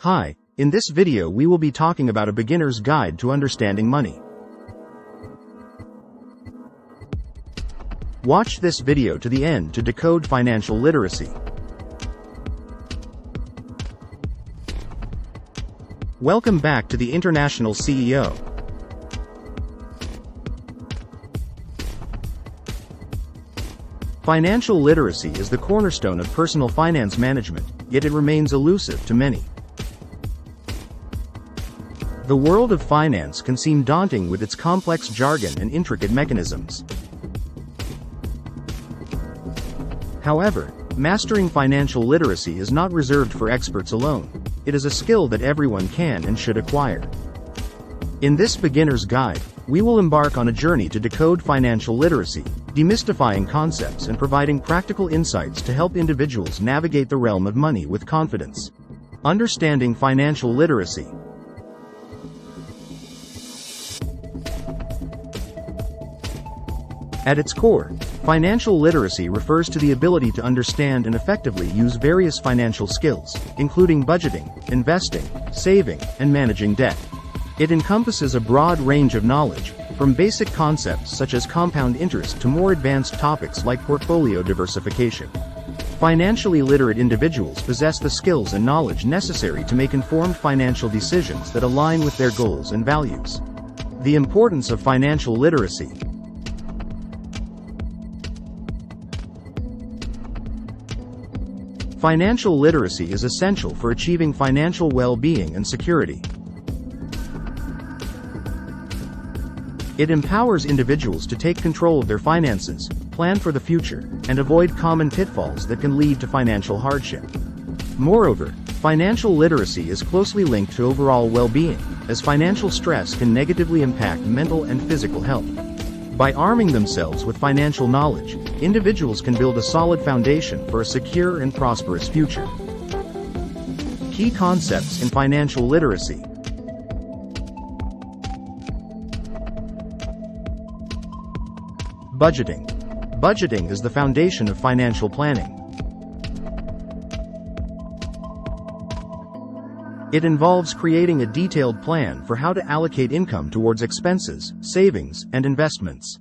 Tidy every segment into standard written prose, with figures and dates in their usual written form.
Hi, in this video we will be talking about a beginner's guide to understanding money. Watch this video to the end to decode financial literacy. Welcome back to the International CEO. Financial literacy is the cornerstone of personal finance management, yet it remains elusive to many. The world of finance can seem daunting with its complex jargon and intricate mechanisms. However, mastering financial literacy is not reserved for experts alone. It is a skill that everyone can and should acquire. In this beginner's guide, we will embark on a journey to decode financial literacy, demystifying concepts and providing practical insights to help individuals navigate the realm of money with confidence. Understanding financial literacy. At its core, financial literacy refers to the ability to understand and effectively use various financial skills, including budgeting, investing, saving, and managing debt. It encompasses a broad range of knowledge, from basic concepts such as compound interest to more advanced topics like portfolio diversification. Financially literate individuals possess the skills and knowledge necessary to make informed financial decisions that align with their goals and values. The importance of financial literacy. Financial literacy is essential for achieving financial well-being and security. It empowers individuals to take control of their finances, plan for the future, and avoid common pitfalls that can lead to financial hardship. Moreover, financial literacy is closely linked to overall well-being, as financial stress can negatively impact mental and physical health. By arming themselves with financial knowledge, individuals can build a solid foundation for a secure and prosperous future. Key concepts in financial literacy. Budgeting. Budgeting is the foundation of financial planning. It involves creating a detailed plan for how to allocate income towards expenses, savings, and investments.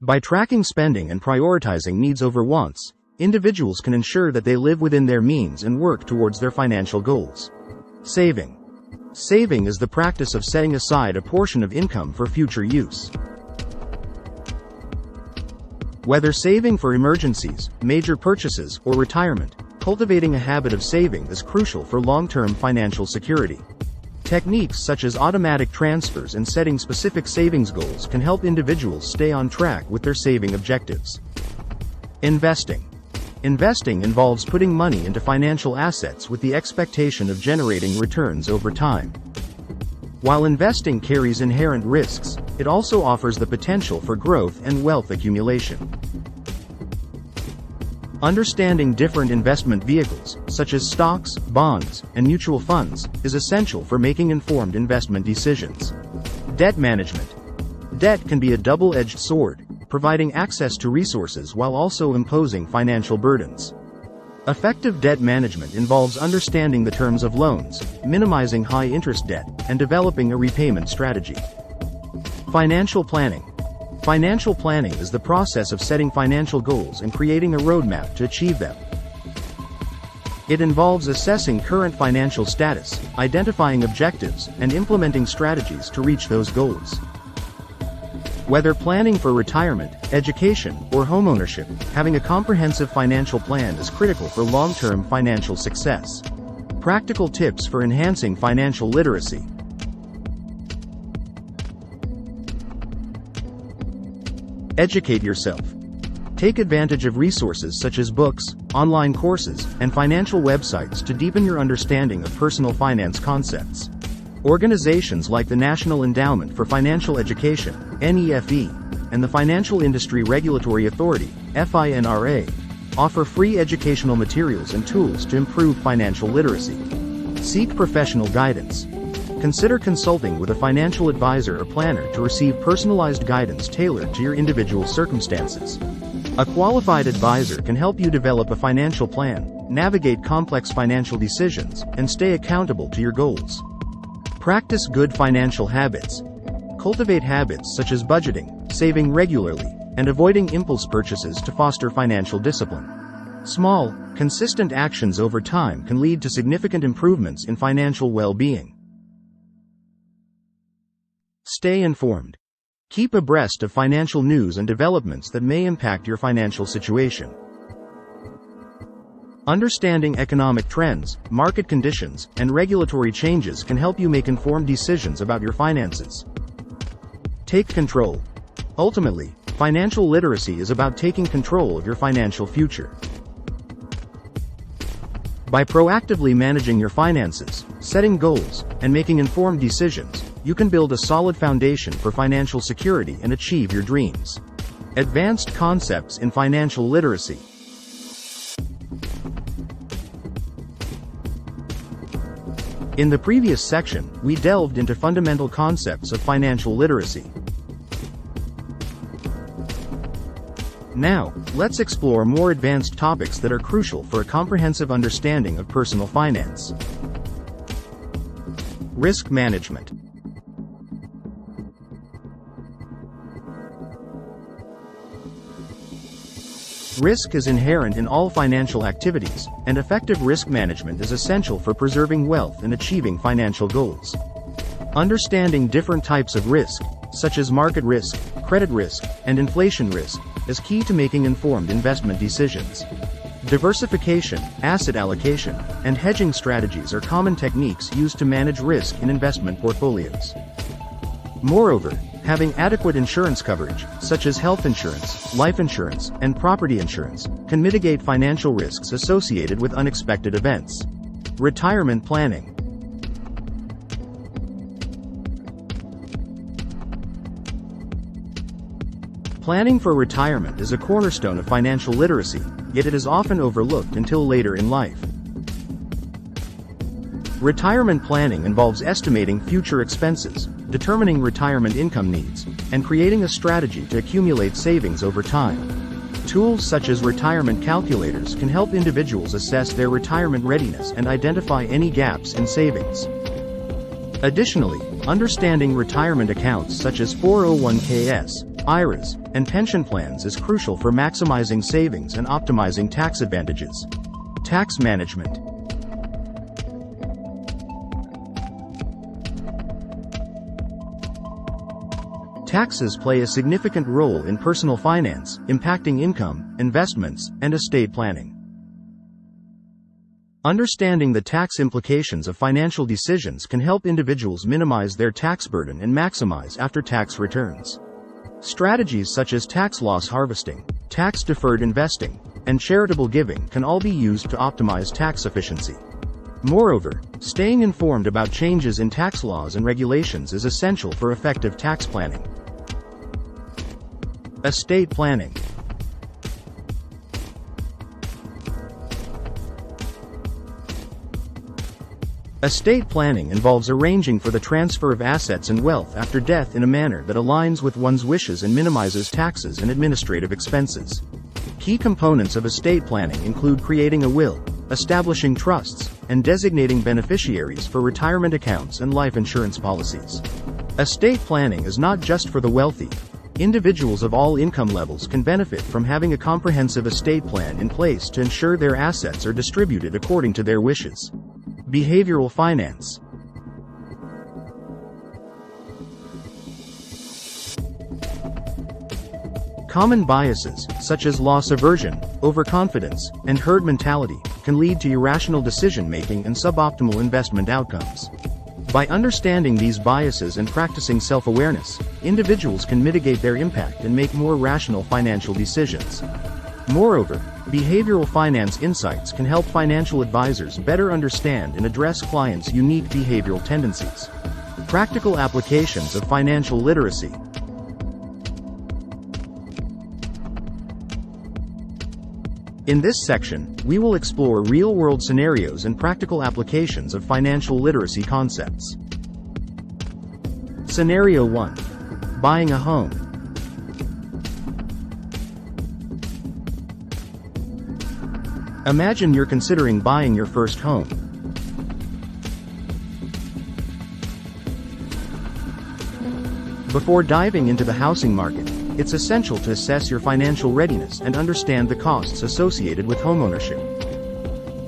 By tracking spending and prioritizing needs over wants, individuals can ensure that they live within their means and work towards their financial goals. Saving. Saving is the practice of setting aside a portion of income for future use. Whether saving for emergencies, major purchases, or retirement, cultivating a habit of saving is crucial for long-term financial security. Techniques such as automatic transfers and setting specific savings goals can help individuals stay on track with their saving objectives. Investing. Investing involves putting money into financial assets with the expectation of generating returns over time. While investing carries inherent risks, it also offers the potential for growth and wealth accumulation. Understanding different investment vehicles, such as stocks, bonds, and mutual funds, is essential for making informed investment decisions. Debt management. Debt can be a double-edged sword, providing access to resources while also imposing financial burdens. Effective debt management involves understanding the terms of loans, minimizing high-interest debt, and developing a repayment strategy. Financial planning. Financial planning is the process of setting financial goals and creating a roadmap to achieve them. It involves assessing current financial status, identifying objectives, and implementing strategies to reach those goals. Whether planning for retirement, education, or homeownership, having a comprehensive financial plan is critical for long-term financial success. Practical tips for enhancing financial literacy. Educate yourself. Take advantage of resources such as books, online courses, and financial websites to deepen your understanding of personal finance concepts. Organizations like the National Endowment for Financial Education, NEFE, and the Financial Industry Regulatory Authority, FINRA, offer free educational materials and tools to improve financial literacy. Seek professional guidance. Consider consulting with a financial advisor or planner to receive personalized guidance tailored to your individual circumstances. A qualified advisor can help you develop a financial plan, navigate complex financial decisions, and stay accountable to your goals. Practice good financial habits. Cultivate habits such as budgeting, saving regularly, and avoiding impulse purchases to foster financial discipline. Small, consistent actions over time can lead to significant improvements in financial well-being. Stay informed. Keep abreast of financial news and developments that may impact your financial situation. Understanding economic trends, market conditions, and regulatory changes can help you make informed decisions about your finances. Take control. Ultimately, financial literacy is about taking control of your financial future. By proactively managing your finances, setting goals, and making informed decisions, you can build a solid foundation for financial security and achieve your dreams. Advanced concepts in financial literacy. In the previous section, we delved into fundamental concepts of financial literacy. Now, let's explore more advanced topics that are crucial for a comprehensive understanding of personal finance. Risk management. Risk is inherent in all financial activities, and effective risk management is essential for preserving wealth and achieving financial goals. Understanding different types of risk, such as market risk, credit risk, and inflation risk, is key to making informed investment decisions. Diversification, asset allocation, and hedging strategies are common techniques used to manage risk in investment portfolios. Moreover, having adequate insurance coverage, such as health insurance, life insurance, and property insurance, can mitigate financial risks associated with unexpected events. Retirement planning. Planning for retirement is a cornerstone of financial literacy, yet it is often overlooked until later in life. Retirement planning involves estimating future expenses, determining retirement income needs, and creating a strategy to accumulate savings over time. Tools such as retirement calculators can help individuals assess their retirement readiness and identify any gaps in savings. Additionally, understanding retirement accounts such as 401ks, IRAs, and pension plans is crucial for maximizing savings and optimizing tax advantages. Tax management. Taxes play a significant role in personal finance, impacting income, investments, and estate planning. Understanding the tax implications of financial decisions can help individuals minimize their tax burden and maximize after-tax returns. Strategies such as tax loss harvesting, tax-deferred investing, and charitable giving can all be used to optimize tax efficiency. Moreover, staying informed about changes in tax laws and regulations is essential for effective tax planning. Estate planning. Estate planning involves arranging for the transfer of assets and wealth after death in a manner that aligns with one's wishes and minimizes taxes and administrative expenses. Key components of estate planning include creating a will, establishing trusts, and designating beneficiaries for retirement accounts and life insurance policies. Estate planning is not just for the wealthy. Individuals of all income levels can benefit from having a comprehensive estate plan in place to ensure their assets are distributed according to their wishes. Behavioral finance. Common biases, such as loss aversion, overconfidence, and herd mentality, can lead to irrational decision-making and suboptimal investment outcomes. By understanding these biases and practicing self-awareness, individuals can mitigate their impact and make more rational financial decisions. Moreover, behavioral finance insights can help financial advisors better understand and address clients' unique behavioral tendencies. Practical applications of financial literacy. In this section, we will explore real-world scenarios and practical applications of financial literacy concepts. Scenario 1. Buying a home. Imagine you're considering buying your first home. Before diving into the housing market, it's essential to assess your financial readiness and understand the costs associated with homeownership.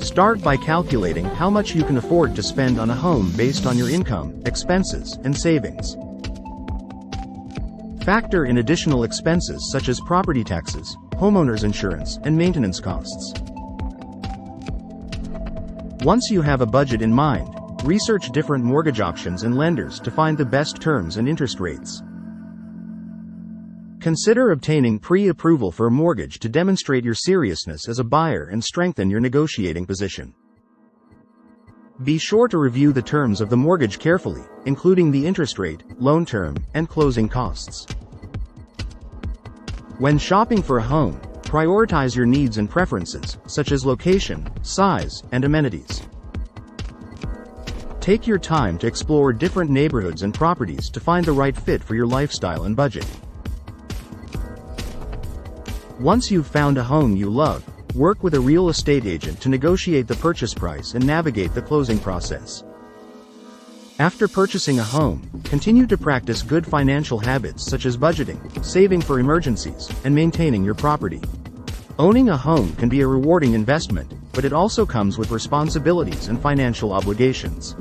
Start by calculating how much you can afford to spend on a home based on your income, expenses, and savings. Factor in additional expenses such as property taxes, homeowners insurance, and maintenance costs. Once you have a budget in mind, research different mortgage options and lenders to find the best terms and interest rates. Consider obtaining pre-approval for a mortgage to demonstrate your seriousness as a buyer and strengthen your negotiating position. Be sure to review the terms of the mortgage carefully, including the interest rate, loan term, and closing costs. When shopping for a home, prioritize your needs and preferences, such as location, size, and amenities. Take your time to explore different neighborhoods and properties to find the right fit for your lifestyle and budget. Once you've found a home you love, work with a real estate agent to negotiate the purchase price and navigate the closing process. After purchasing a home, continue to practice good financial habits such as budgeting, saving for emergencies, and maintaining your property. Owning a home can be a rewarding investment, but it also comes with responsibilities and financial obligations.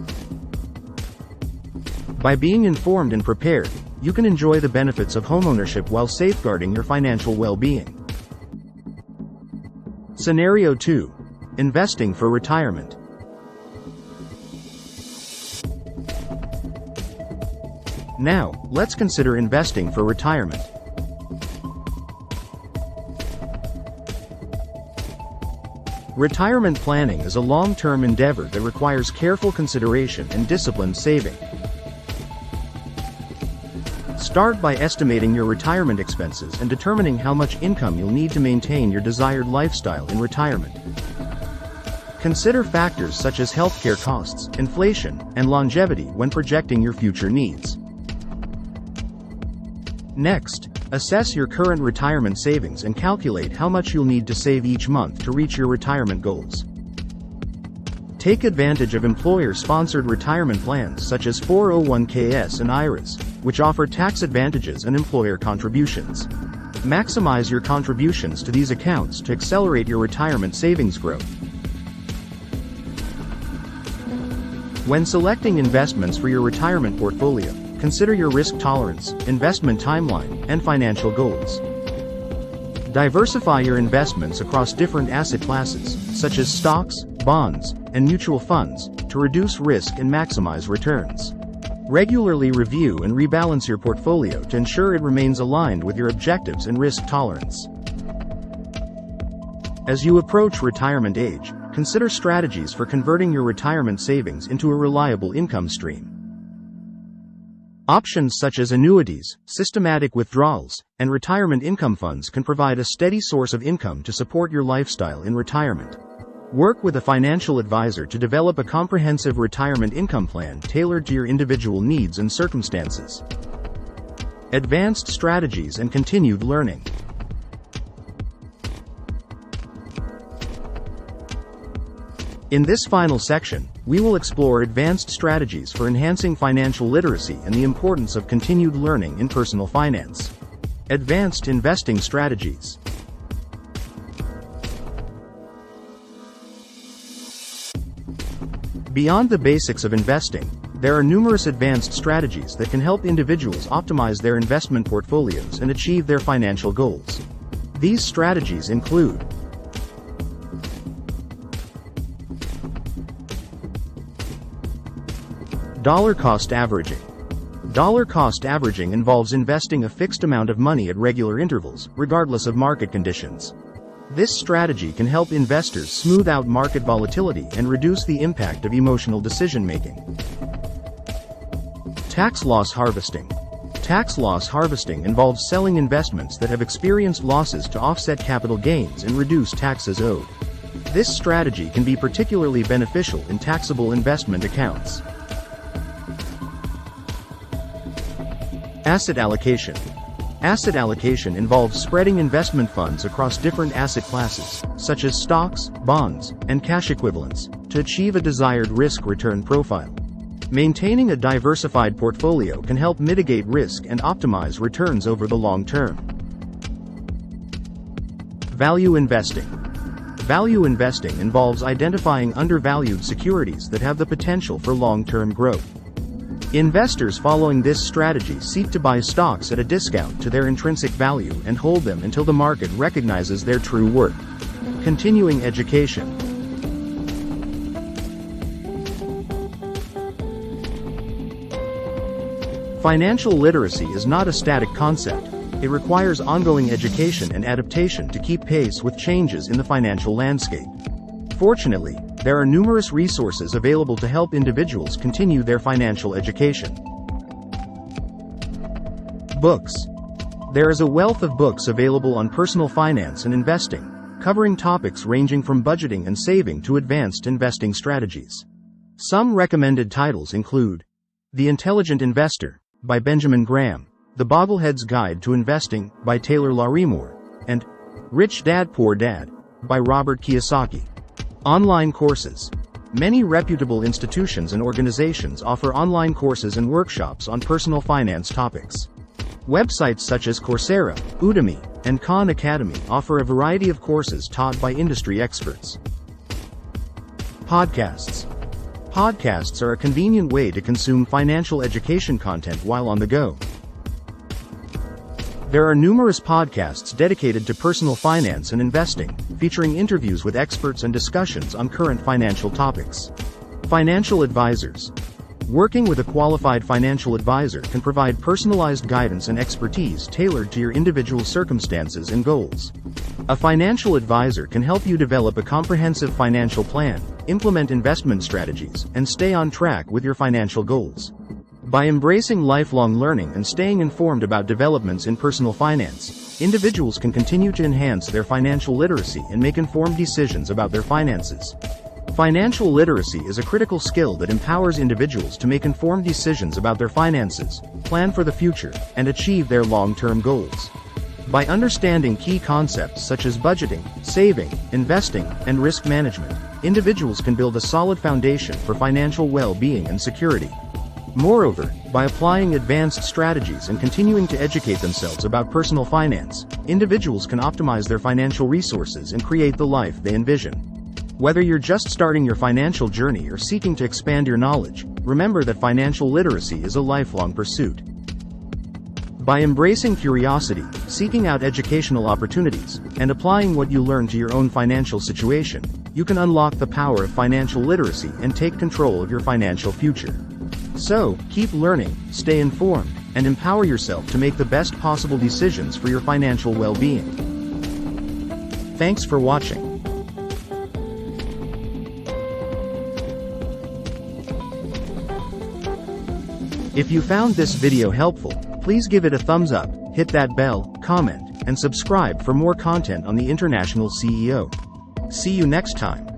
By being informed and prepared, you can enjoy the benefits of homeownership while safeguarding your financial well-being. Scenario 2. Investing for retirement. Now, let's consider investing for retirement. Retirement planning is a long-term endeavor that requires careful consideration and disciplined saving. Start by estimating your retirement expenses and determining how much income you'll need to maintain your desired lifestyle in retirement. Consider factors such as healthcare costs, inflation, and longevity when projecting your future needs. Next, assess your current retirement savings and calculate how much you'll need to save each month to reach your retirement goals. Take advantage of employer-sponsored retirement plans such as 401ks and IRAs, which offer tax advantages and employer contributions. Maximize your contributions to these accounts to accelerate your retirement savings growth. When selecting investments for your retirement portfolio, consider your risk tolerance, investment timeline, and financial goals. Diversify your investments across different asset classes, such as stocks, bonds, and mutual funds, to reduce risk and maximize returns. Regularly review and rebalance your portfolio to ensure it remains aligned with your objectives and risk tolerance. As you approach retirement age, consider strategies for converting your retirement savings into a reliable income stream. Options such as annuities, systematic withdrawals, and retirement income funds can provide a steady source of income to support your lifestyle in retirement. Work with a financial advisor to develop a comprehensive retirement income plan tailored to your individual needs and circumstances. Advanced strategies and continued learning. In this final section, we will explore advanced strategies for enhancing financial literacy and the importance of continued learning in personal finance. Advanced investing strategies. Beyond the basics of investing, there are numerous advanced strategies that can help individuals optimize their investment portfolios and achieve their financial goals. These strategies include dollar cost averaging. Dollar cost averaging involves investing a fixed amount of money at regular intervals, regardless of market conditions. This strategy can help investors smooth out market volatility and reduce the impact of emotional decision-making. Tax loss harvesting. Tax loss harvesting involves selling investments that have experienced losses to offset capital gains and reduce taxes owed. This strategy can be particularly beneficial in taxable investment accounts. Asset allocation. Asset allocation involves spreading investment funds across different asset classes, such as stocks, bonds, and cash equivalents, to achieve a desired risk-return profile. Maintaining a diversified portfolio can help mitigate risk and optimize returns over the long term. Value investing. Value investing involves identifying undervalued securities that have the potential for long-term growth. Investors following this strategy seek to buy stocks at a discount to their intrinsic value and hold them until the market recognizes their true worth. Continuing education. Financial literacy is not a static concept. It requires ongoing education and adaptation to keep pace with changes in the financial landscape. Fortunately, there are numerous resources available to help individuals continue their financial education. Books. There is a wealth of books available on personal finance and investing, covering topics ranging from budgeting and saving to advanced investing strategies. Some recommended titles include The Intelligent Investor, by Benjamin Graham, The Boglehead's Guide to Investing, by Taylor Larimore, and Rich Dad Poor Dad, by Robert Kiyosaki. Online courses. Many reputable institutions and organizations offer online courses and workshops on personal finance topics. Websites such as Coursera, Udemy, and Khan Academy offer a variety of courses taught by industry experts. Podcasts. Podcasts are a convenient way to consume financial education content while on the go. There are numerous podcasts dedicated to personal finance and investing, featuring interviews with experts and discussions on current financial topics. Financial advisors. Working with a qualified financial advisor can provide personalized guidance and expertise tailored to your individual circumstances and goals. A financial advisor can help you develop a comprehensive financial plan, implement investment strategies, and stay on track with your financial goals. By embracing lifelong learning and staying informed about developments in personal finance, individuals can continue to enhance their financial literacy and make informed decisions about their finances. Financial literacy is a critical skill that empowers individuals to make informed decisions about their finances, plan for the future, and achieve their long-term goals. By understanding key concepts such as budgeting, saving, investing, and risk management, individuals can build a solid foundation for financial well-being and security. Moreover, by applying advanced strategies and continuing to educate themselves about personal finance, individuals can optimize their financial resources and create the life they envision. Whether you're just starting your financial journey or seeking to expand your knowledge, remember that financial literacy is a lifelong pursuit. By embracing curiosity, seeking out educational opportunities, and applying what you learn to your own financial situation, you can unlock the power of financial literacy and take control of your financial future. So, keep learning, stay informed, and empower yourself to make the best possible decisions for your financial well-being. Thanks for watching. If you found this video helpful, please give it a thumbs up, hit that bell, comment, and subscribe for more content on the International CEO. See you next time.